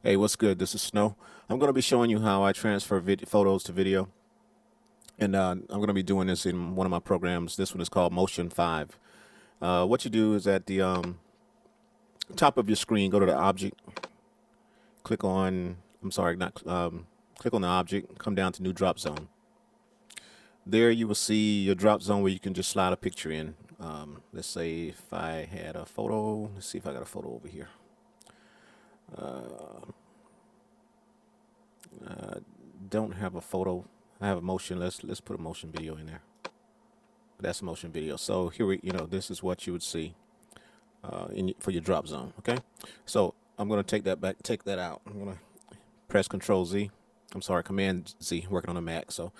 Hey, what's good? This is Snow. I'm going to be showing you how I transfer photos to video, and I'm going to be doing this in one of my programs. This one is called Motion 5. What you do is at the top of your screen, go to the object, click on, I'm sorry, not, click on the object, come down to New Drop Zone. There you will see your drop zone where you can just slide a picture in. Let's say if I had a photo, let's see if I got a photo over here. Don't have a photo. I have a motion. Let's put a motion video in there. That's a motion video. So here this is what you would see for your drop zone. Okay, so I'm gonna take that back, take that out. I'm gonna press Control Z. I'm sorry, Command Z. Working on a Mac. So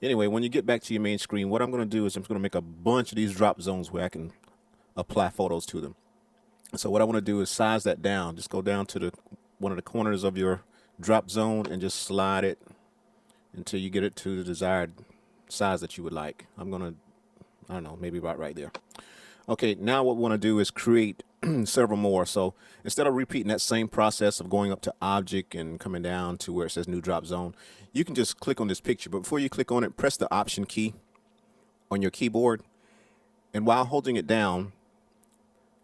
anyway, when you get back to your main screen, what I'm gonna do is I'm gonna make a bunch of these drop zones where I can apply photos to them. So what I want to do is size that down. Just go down to the one of the corners of your drop zone and just slide it until you get it to the desired size that you would like. I'm gonna, I don't know, maybe right there. Okay, now what we want to do is create several more. So instead of repeating that same process of going up to object and coming down to where it says new drop zone, you can just click on this picture. But before you click on it, press the Option key on your keyboard. And while holding it down,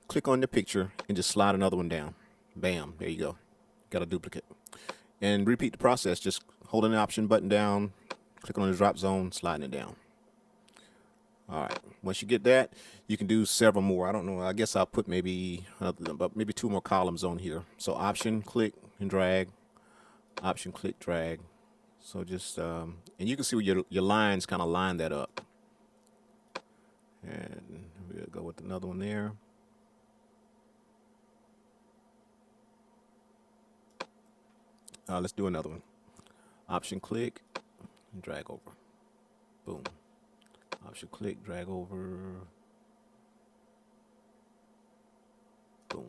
click on the picture and just slide another one down. Bam, there you go. Got a duplicate. And repeat the process, just holding the Option button down, clicking on the drop zone, sliding it down. All right. Once you get that, you can do several more. I don't know. I guess I'll put maybe maybe 2 more columns on here. So Option, click, and drag. Option, click, drag. So just and you can see where your lines kind of line that up. And we'll go with another one there. Let's do another one. Option, click, and drag over. Boom. Option, click, drag over. Boom.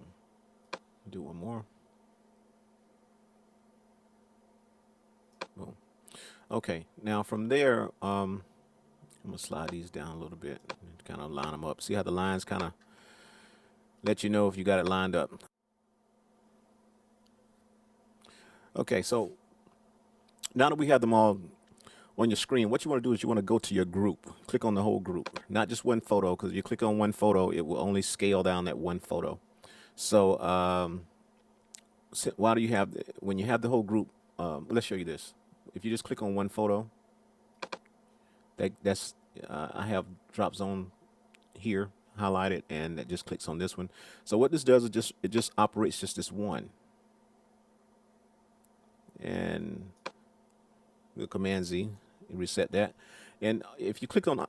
Do one more. Boom. Okay, now from there, I'm gonna slide these down a little bit and kind of line them up. See how the lines kind of let you know if you got it lined up. Okay, so now that we have them all on your screen, what you want to do is you want to go to your group. Click on the whole group, not just one photo, because if you click on one photo, it will only scale down that one photo. So why do you have when you have the whole group? Let's show you this. If you just click on one photo, that's I have drop zone here highlighted, and it just clicks on this one. So what this does is it just operates just this one, and we'll Command Z and reset that. And if you click on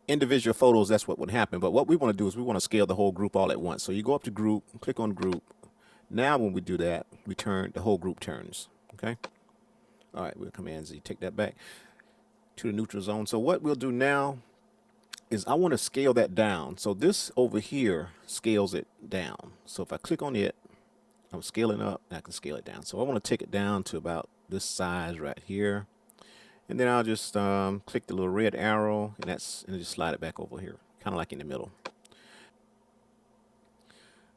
individual photos, that's what would happen. But what we want to do is we want to scale the whole group all at once. So you go up to group, click on group. Now when we do that, we turn the whole group turns. Okay. All right, we'll Command Z, take that back to the neutral zone. So what we'll do now is I want to scale that down. So this over here scales it down. So if I click on it, I'm scaling up, and I can scale it down. So I want to take it down to about this size right here. And then I'll just click the little red arrow, and just slide it back over here, kind of like in the middle.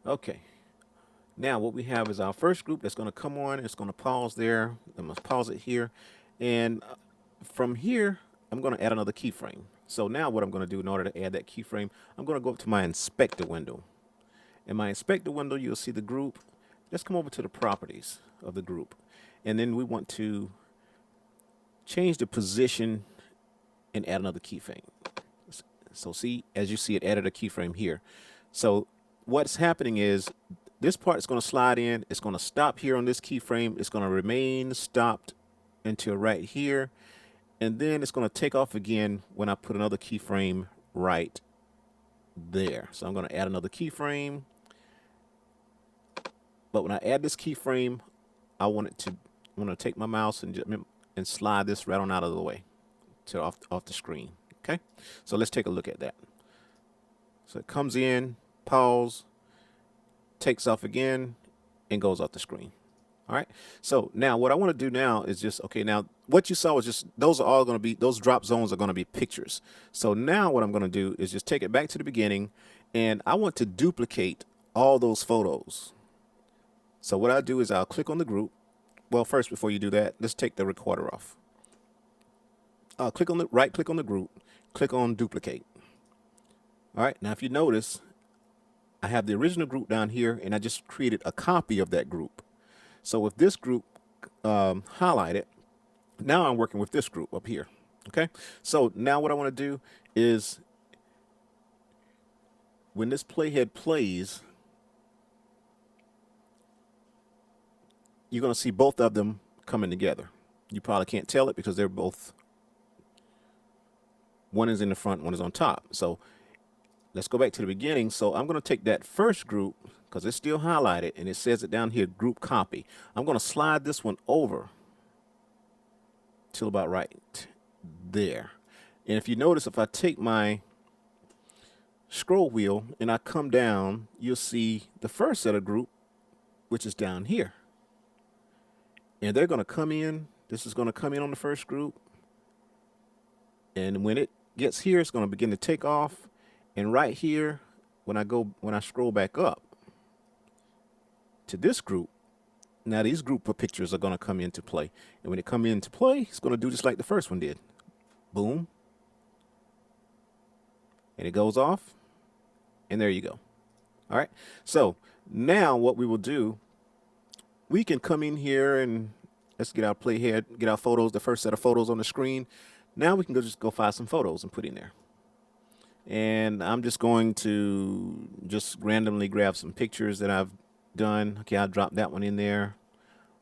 Okay. Now what we have is our first group that's going to come on. It's going to pause there. I'm going to pause it here. And from here, I'm going to add another keyframe. So now what I'm going to do in order to add that keyframe, I'm going to go up to my inspector window. In my inspector window, you'll see the group. Let's come over to the properties of the group. And then we want to change the position and add another keyframe. So see, as you see, it added a keyframe here. So what's happening is this part is going to slide in. It's going to stop here on this keyframe. It's going to remain stopped until right here. And then it's going to take off again when I put another keyframe right there. So I'm going to add another keyframe. But when I add this keyframe, I want to take my mouse and slide this right on out of the way to off the screen. Okay, so let's take a look at that. So it comes in, pause, takes off again, and goes off the screen. All right. So now what I want to do now is just, okay, now what you saw was just, those are all going to be, those drop zones are going to be pictures. So now what I'm going to do is just take it back to the beginning, and I want to duplicate all those photos. So what I'll do is I'll click on the group. Well, first, before you do that, let's take the recorder off. Click on the right click on the group, click on duplicate. All right, now if you notice, I have the original group down here, and I just created a copy of that group. So with this group highlighted, now I'm working with this group up here. Okay, so now what I want to do is when this playhead plays, you're going to see both of them coming together. You probably can't tell it because they're both, one is in the front, one is on top. So let's go back to the beginning. So I'm going to take that first group because it's still highlighted and it says it down here, group copy. I'm going to slide this one over till about right there. And if you notice, if I take my scroll wheel and I come down, you'll see the first set of group, which is down here. And they're going to come in. This is going to come in on the first group. And when it gets here, it's going to begin to take off. And right here, when I scroll back up to this group, now these group of pictures are going to come into play. And when it come into play, it's going to do just like the first one did. Boom. And it goes off. And there you go. All right. So now what we will do, we can come in here and let's get our playhead, get our photos, the first set of photos on the screen. Now we can just go find some photos and put in there. And I'm just going to just randomly grab some pictures that I've done. Okay, I'll drop that one in there.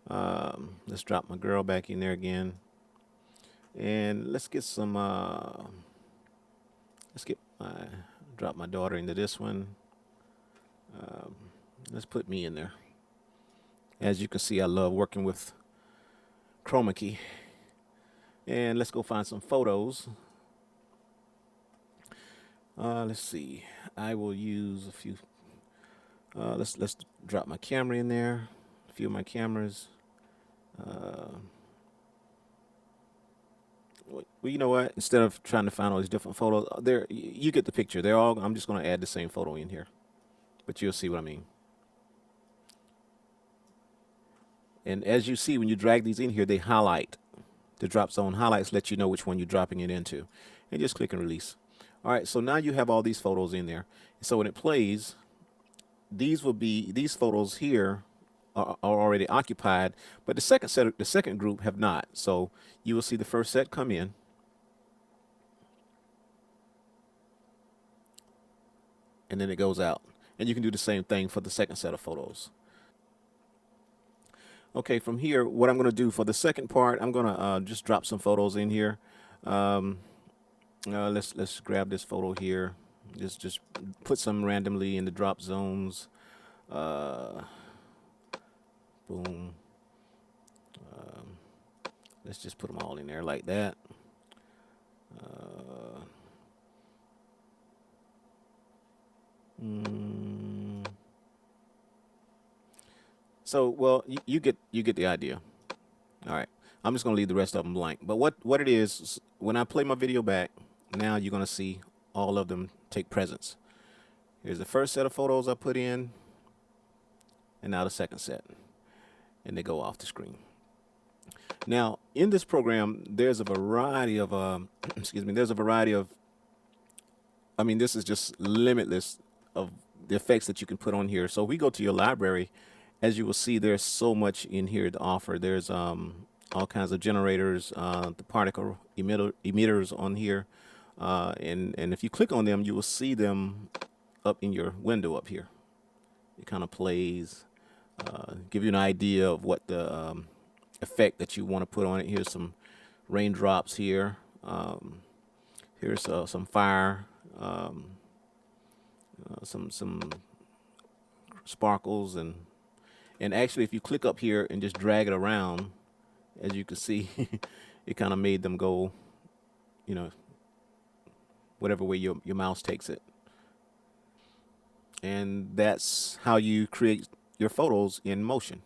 Let's drop my girl back in there again. And let's get some, drop my daughter into this one. Let's put me in there. As you can see, I love working with chroma key. And let's go find some photos. Let's see. I will use a few. Let's drop my camera in there. A few of my cameras. Well, you know what? Instead of trying to find all these different photos, there you get the picture. They're all. I'm just going to add the same photo in here, but you'll see what I mean. And as you see, when you drag these in here, they highlight. The Dropzone highlights let you know which one you're dropping it into. And just click and release. All right, so now you have all these photos in there. So when it plays, these photos here are already occupied, but the second group have not. So you will see the first set come in. And then it goes out. And you can do the same thing for the second set of photos. Okay, from here, what I'm going to do for the second part, I'm going to just drop some photos in here. Let's grab this photo here. Just put some randomly in the drop zones. Boom. Let's just put them all in there like that. So, well, you get the idea. All right. I'm just going to leave the rest of them blank. But what it is, when I play my video back, now you're going to see all of them take presence. Here's the first set of photos I put in, and now the second set. And they go off the screen. Now, in this program, there's a variety of, I mean, this is just limitless of the effects that you can put on here. So we go to your library. As you will see, there's so much in here to offer. There's all kinds of generators, the particle emitters on here. And if you click on them, you will see them up in your window up here. It kind of plays, give you an idea of what the effect that you want to put on it. Here's some raindrops here. Here's some fire, some sparkles, and actually, if you click up here and just drag it around, as you can see, it kind of made them go, you know, whatever way your mouse takes it. And that's how you create your photos in motion.